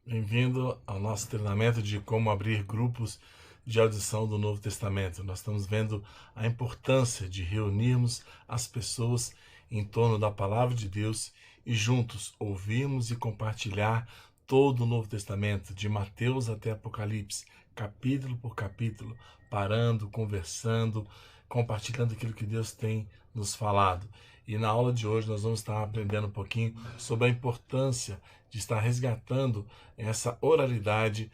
Bem-vindo ao nosso treinamento de como abrir grupos de audição do Novo Testamento. Nós estamos vendo a importância de reunirmos as pessoas em torno da Palavra de Deus e juntos ouvirmos e compartilhar todo o Novo Testamento, de Mateus até Apocalipse, capítulo por capítulo, parando, conversando, compartilhando aquilo que Deus tem nos falado. E na aula de hoje nós vamos estar aprendendo um pouquinho sobre a importância de estar resgatando essa oralidade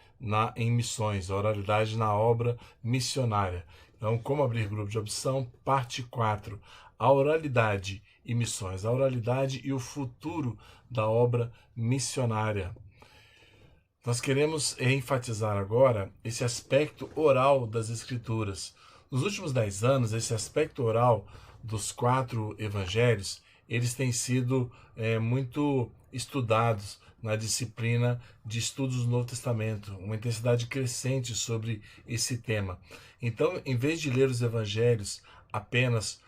em missões, a oralidade na obra missionária. Então, como abrir grupo de opção, parte 4, a oralidade e missões, a oralidade e o futuro da obra missionária. Nós queremos enfatizar agora esse aspecto oral das Escrituras. Nos últimos 10 anos, esse aspecto oral dos 4 evangelhos, eles têm sido muito estudados na disciplina de estudos do Novo Testamento, uma intensidade crescente sobre esse tema. Então, em vez de ler os evangelhos apenas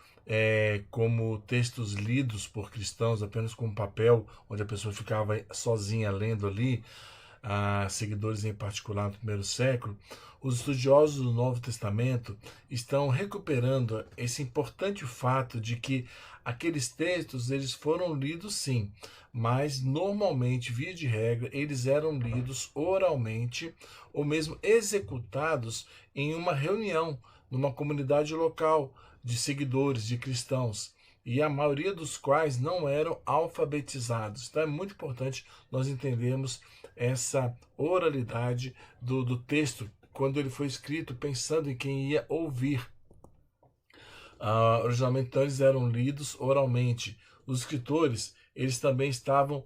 como textos lidos por cristãos, apenas com papel, onde a pessoa ficava sozinha lendo ali, seguidores em particular do primeiro século, os estudiosos do Novo Testamento estão recuperando esse importante fato de que aqueles textos eles foram lidos sim, mas normalmente, via de regra, eles eram lidos oralmente ou mesmo executados em uma reunião, numa comunidade local de seguidores, de cristãos, e a maioria dos quais não eram alfabetizados. Então é muito importante nós entendermos essa oralidade do texto, quando ele foi escrito, pensando em quem ia ouvir. Originalmente, então, eles eram lidos oralmente. Os escritores, eles também estavam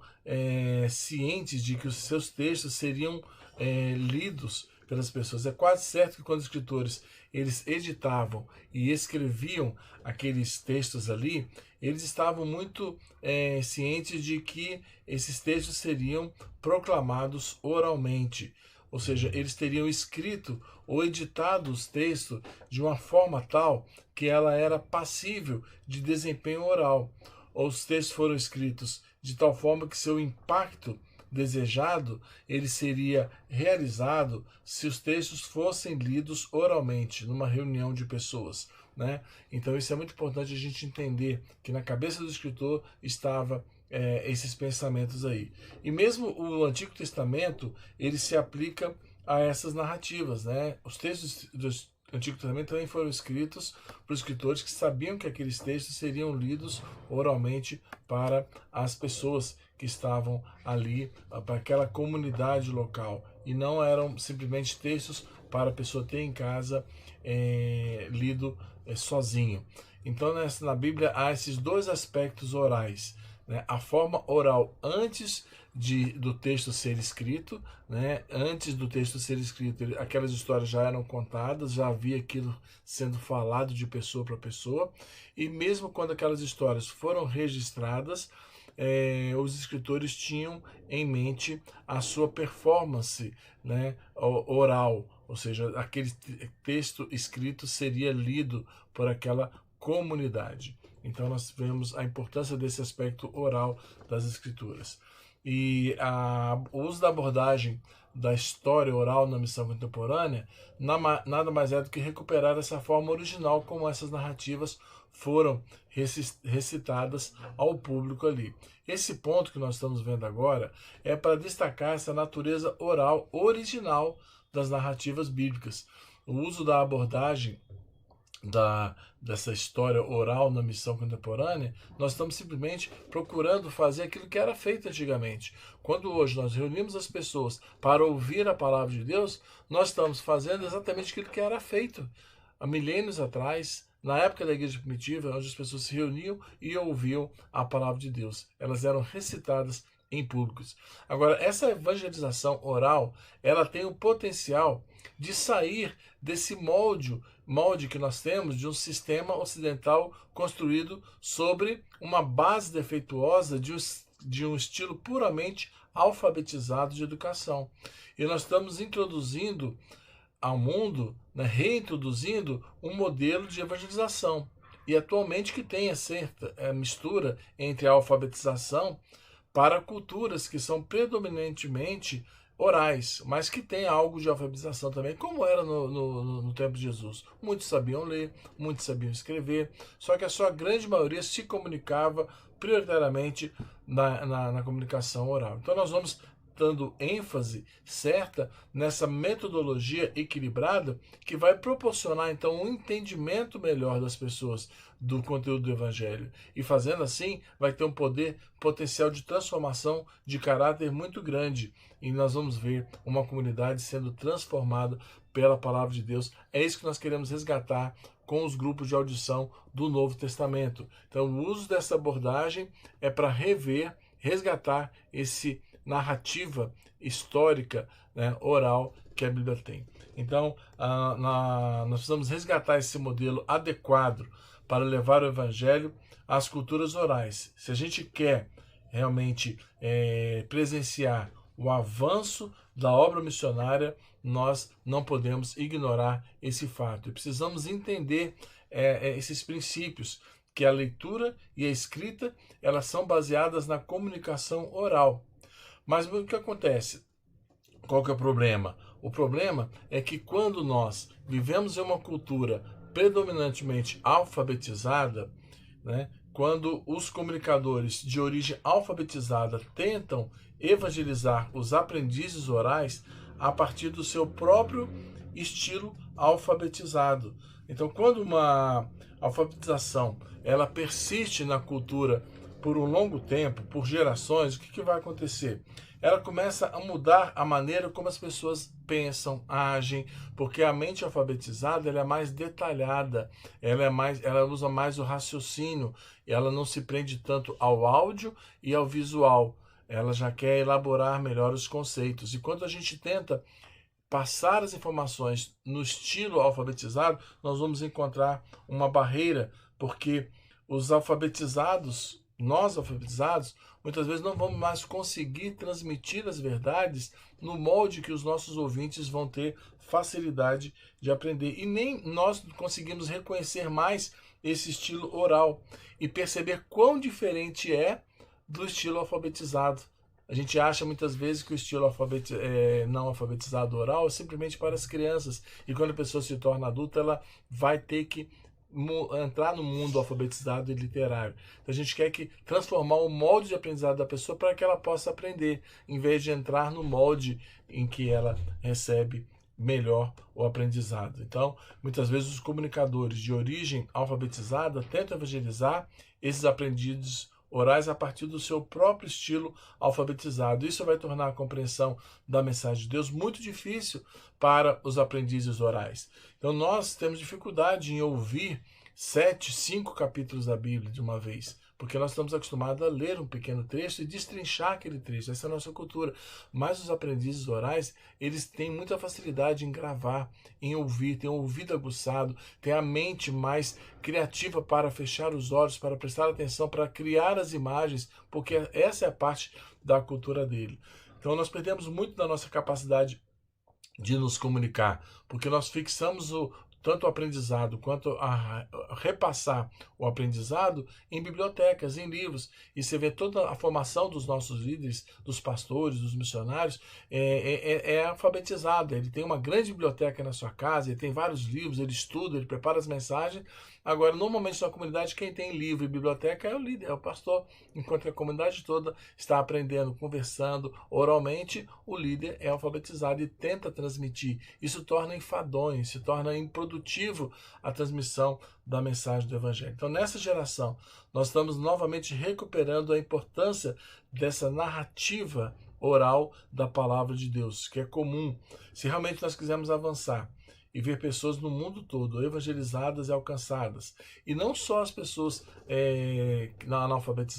cientes de que os seus textos seriam lidos pelas pessoas. É quase certo que quando os escritores eles editavam e escreviam aqueles textos ali, eles estavam muito cientes de que esses textos seriam proclamados oralmente. Ou seja, eles teriam escrito ou editado os textos de uma forma tal que ela era passível de desempenho oral. Ou os textos foram escritos de tal forma que seu impacto desejado ele seria realizado se os textos fossem lidos oralmente numa reunião de pessoas, né? Então isso é muito importante a gente entender que na cabeça do escritor estava esses pensamentos aí. E mesmo o Antigo Testamento ele se aplica a essas narrativas, né? Os textos do Antigo Testamento também foram escritos por escritores que sabiam que aqueles textos seriam lidos oralmente para as pessoas que estavam ali, para aquela comunidade local. E não eram simplesmente textos para a pessoa ter em casa lido sozinho. Então, na Bíblia há esses dois aspectos orais, né? A forma oral antes do texto ser escrito, né? Antes do texto ser escrito, aquelas histórias já eram contadas, já havia aquilo sendo falado de pessoa para pessoa, e mesmo quando aquelas histórias foram registradas, os escritores tinham em mente a sua performance, né, oral, ou seja, aquele texto escrito seria lido por aquela comunidade. Então nós vemos a importância desse aspecto oral das escrituras. E o uso da abordagem da história oral na missão contemporânea nada mais é do que recuperar essa forma original como essas narrativas foram recitadas ao público ali. Esse ponto que nós estamos vendo agora é para destacar essa natureza oral original das narrativas bíblicas. O uso da abordagem dessa história oral na missão contemporânea, nós estamos simplesmente procurando fazer aquilo que era feito antigamente. Quando hoje nós reunimos as pessoas para ouvir a palavra de Deus, nós estamos fazendo exatamente aquilo que era feito há milênios atrás, na época da igreja primitiva, onde as pessoas se reuniam e ouviam a palavra de Deus. Elas eram recitadas em públicos. Agora, essa evangelização oral, ela tem o potencial de sair desse molde que nós temos de um sistema ocidental construído sobre uma base defeituosa de um estilo puramente alfabetizado de educação. E nós estamos introduzindo ao mundo, né, reintroduzindo um modelo de evangelização. E atualmente que tem certa mistura entre a alfabetização para culturas que são predominantemente orais, mas que tem algo de alfabetização também, como era no tempo de Jesus. Muitos sabiam ler, muitos sabiam escrever, só que a sua grande maioria se comunicava prioritariamente na comunicação oral. Então nós vamos dando ênfase certa nessa metodologia equilibrada que vai proporcionar então um entendimento melhor das pessoas do conteúdo do Evangelho. E fazendo assim, vai ter um potencial de transformação de caráter muito grande. E nós vamos ver uma comunidade sendo transformada pela palavra de Deus. É isso que nós queremos resgatar com os grupos de audição do Novo Testamento. Então, o uso dessa abordagem é para resgatar esse narrativa histórica, né, oral que a Bíblia tem. Então, nós precisamos resgatar esse modelo adequado para levar o Evangelho às culturas orais. Se a gente quer realmente presenciar o avanço da obra missionária, nós não podemos ignorar esse fato. E precisamos entender esses princípios, que a leitura e a escrita elas são baseadas na comunicação oral. Mas o que acontece? Qual que é o problema? O problema é que quando nós vivemos em uma cultura predominantemente alfabetizada, né, quando os comunicadores de origem alfabetizada tentam evangelizar os aprendizes orais a partir do seu próprio estilo alfabetizado. Então, quando uma alfabetização ela persiste na cultura por um longo tempo, por gerações, o que vai acontecer? Ela começa a mudar a maneira como as pessoas pensam, agem, porque a mente alfabetizada ela é mais detalhada, ela usa mais o raciocínio, ela não se prende tanto ao áudio e ao visual, ela já quer elaborar melhor os conceitos. E quando a gente tenta passar as informações no estilo alfabetizado, nós vamos encontrar uma barreira, porque os alfabetizados, nós alfabetizados, muitas vezes não vamos mais conseguir transmitir as verdades no molde que os nossos ouvintes vão ter facilidade de aprender. E nem nós conseguimos reconhecer mais esse estilo oral e perceber quão diferente é do estilo alfabetizado. A gente acha muitas vezes que o estilo não alfabetizado oral é simplesmente para as crianças. E quando a pessoa se torna adulta, ela vai ter que entrar no mundo alfabetizado e literário. Então a gente quer transformar o molde de aprendizado da pessoa para que ela possa aprender, em vez de entrar no molde em que ela recebe melhor o aprendizado. Então, muitas vezes os comunicadores de origem alfabetizada tentam evangelizar esses aprendizes orais a partir do seu próprio estilo alfabetizado. Isso vai tornar a compreensão da mensagem de Deus muito difícil para os aprendizes orais. Então nós temos dificuldade em ouvir 5 capítulos da Bíblia de uma vez, porque nós estamos acostumados a ler um pequeno trecho e destrinchar aquele trecho. Essa é a nossa cultura. Mas os aprendizes orais, eles têm muita facilidade em gravar, em ouvir, têm o ouvido aguçado, têm a mente mais criativa para fechar os olhos, para prestar atenção, para criar as imagens, porque essa é a parte da cultura dele. Então nós perdemos muito da nossa capacidade de nos comunicar, porque nós fixamos tanto o aprendizado quanto a repassar o aprendizado em bibliotecas, em livros. E você vê toda a formação dos nossos líderes, dos pastores, dos missionários, é alfabetizada. Ele tem uma grande biblioteca na sua casa, ele tem vários livros, ele estuda, ele prepara as mensagens. Agora, normalmente na comunidade, quem tem livro e biblioteca é o líder, é o pastor. Enquanto a comunidade toda está aprendendo, conversando oralmente, o líder é alfabetizado e tenta transmitir. Isso torna enfadonho, se torna improdutivo a transmissão da mensagem do Evangelho. Então, nessa geração, nós estamos novamente recuperando a importância dessa narrativa oral da palavra de Deus, que é comum. Se realmente nós quisermos avançar e ver pessoas no mundo todo evangelizadas e alcançadas, e não só as pessoas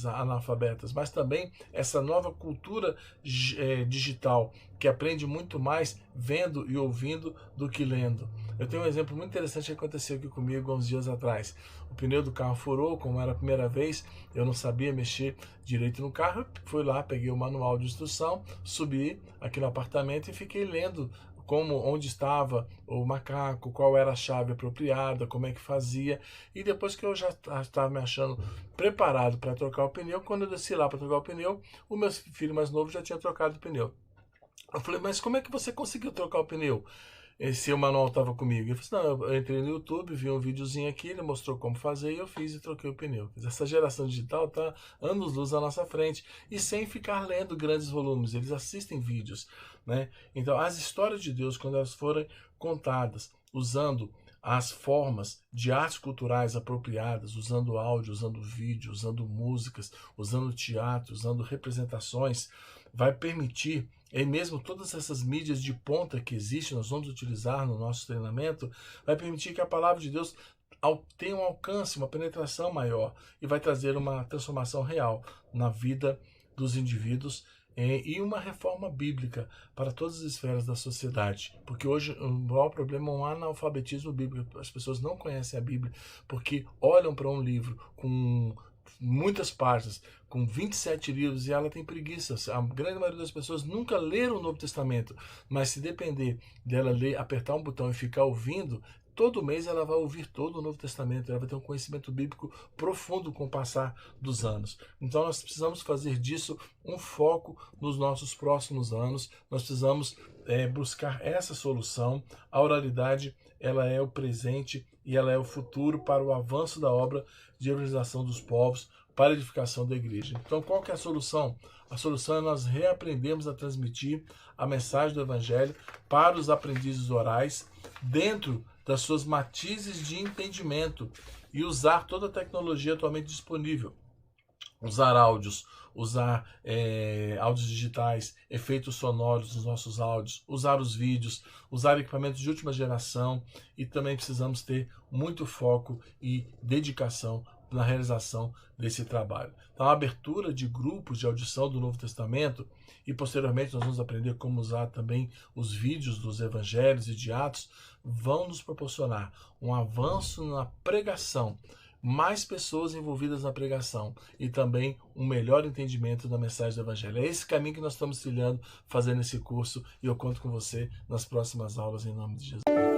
analfabetas, mas também essa nova cultura digital, que aprende muito mais vendo e ouvindo do que lendo. Eu tenho um exemplo muito interessante que aconteceu aqui comigo há uns dias atrás. O pneu do carro furou, como era a primeira vez, eu não sabia mexer direito no carro, fui lá, peguei o manual de instrução, subi aqui no apartamento e fiquei lendo onde estava o macaco, qual era a chave apropriada, como é que fazia. E depois que eu já estava me achando preparado para trocar o pneu, quando eu desci lá para trocar o pneu, o meu filho mais novo já tinha trocado o pneu. Eu falei, mas como é que você conseguiu trocar o pneu? Esse manual estava comigo. Ele falou assim, não, eu entrei no YouTube, vi um videozinho aqui, ele mostrou como fazer e eu fiz e troquei o pneu. Essa geração digital está anos-luz à nossa frente e sem ficar lendo grandes volumes, eles assistem vídeos, né? Então, as histórias de Deus, quando elas forem contadas, usando as formas de artes culturais apropriadas, usando áudio, usando vídeo, usando músicas, usando teatro, usando representações, vai permitir, e mesmo todas essas mídias de ponta que existem, nós vamos utilizar no nosso treinamento, vai permitir que a palavra de Deus tenha um alcance, uma penetração maior e vai trazer uma transformação real na vida dos indivíduos e uma reforma bíblica para todas as esferas da sociedade. Porque hoje o maior problema é um analfabetismo bíblico. As pessoas não conhecem a Bíblia porque olham para um livro com muitas páginas, com 27 livros, e ela tem preguiça. A grande maioria das pessoas nunca leram o Novo Testamento, mas se depender dela ler, apertar um botão e ficar ouvindo, todo mês ela vai ouvir todo o Novo Testamento, ela vai ter um conhecimento bíblico profundo com o passar dos anos. Então nós precisamos fazer disso um foco nos nossos próximos anos, nós precisamos buscar essa solução. A oralidade, ela é o presente e ela é o futuro para o avanço da obra de evangelização dos povos, para a edificação da igreja. Então qual que é a solução? A solução é nós reaprendermos a transmitir a mensagem do Evangelho para os aprendizes orais, dentro das suas matizes de entendimento, e usar toda a tecnologia atualmente disponível. Usar áudios, usar áudios digitais, efeitos sonoros nos nossos áudios, usar os vídeos, usar equipamentos de última geração, e também precisamos ter muito foco e dedicação na realização desse trabalho. Então, a abertura de grupos de audição do Novo Testamento, e posteriormente nós vamos aprender como usar também os vídeos dos evangelhos e de Atos, vão nos proporcionar um avanço na pregação, mais pessoas envolvidas na pregação e também um melhor entendimento da mensagem do Evangelho. É esse caminho que nós estamos trilhando, fazendo esse curso, e eu conto com você nas próximas aulas, em nome de Jesus.